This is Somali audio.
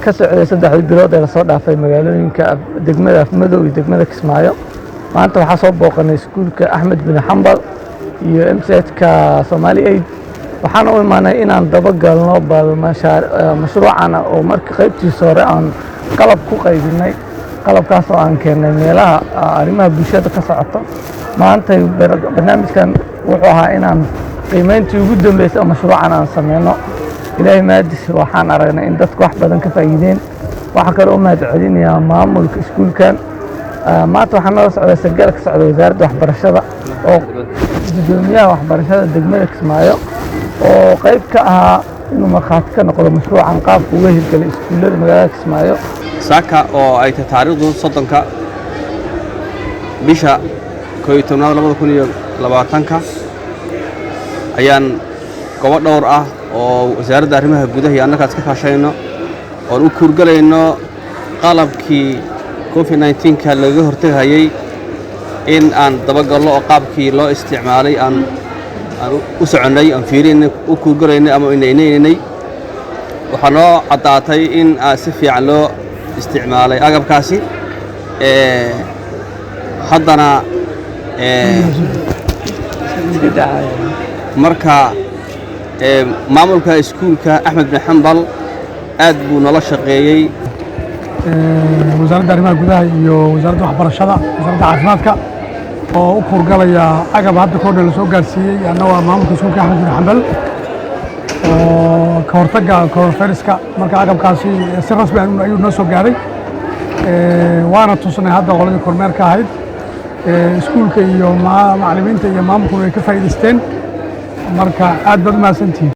ka socday 3 bilood ee la soo dhaafay magaalooyinka degmada Afmadow iyo degmada Kismaayo. maanta waxaa soo booqanay iskuulka Axmed bin Xambal iyo MCH-ka Somali Aid. waxaan u imaanay inaan daba galno mashruucan oo markii qaybtiisa hore aan qalab ku qaybinay, qalabkaas oo aan keenay meelaha arrimaha bulshada ka socoto. maanta barnaamijkan wuxuu ahaa inaan qiimeyntii ugu dambeysay mashruucan aan sameeyno. ilaahay maadis waxaan aragnay in dadku wax badan ka faa'iideen. waxa kale oo mahad celinayaa maamulka iskuulkan. maanta waxaan noo socday sargaal ka socda wasaaradda waxbarashada oo gudoomiyaha waxbarashada degmada Kismaayo oo qayb ka ahaa inuu markhaati ka noqdo mashruucan qaabka uga hirgalay iskuullada magaalada Kismaayo. saaka oo ay taariikhdu 30ka bisha 2020 ayaan goobo dhowr ah oo wasaaradda arrimaha gudaha iyo annagaas ka kaashayno oo u kurgalayno qalabkii COVID-19 laga hortagayay in aan dabagalno oo qaabkii loo isticmaalay aan u soconay aan fiirinay u kurgalaynay ama inaynay waxaa noo caddaatay in si fiican loo isticmaalay agabkaasi haddana marka maamulka iskuulka Axmed bin Xambal aad buu nala shaqeeyay. wasaaradda arrimaha gudaha iyo wasaaradda waxbarashada, wasaaradda caafimaadka oo u kurgalaya agab hadda koodha la soo gaarsiiyey. annaga waa maamulka iskuulka Axmed bin Xambal oo ka hortagga coronaviruska. marka agabkaasi si rasmi ah ayuu noo soo gaaray, waana tusnay hadda qoladii kormeerka ahayd. iskuulka iyo macallimiinta iyo maamulku way ka faa'iidaysteen. marka aad baad u mahadsantihiin.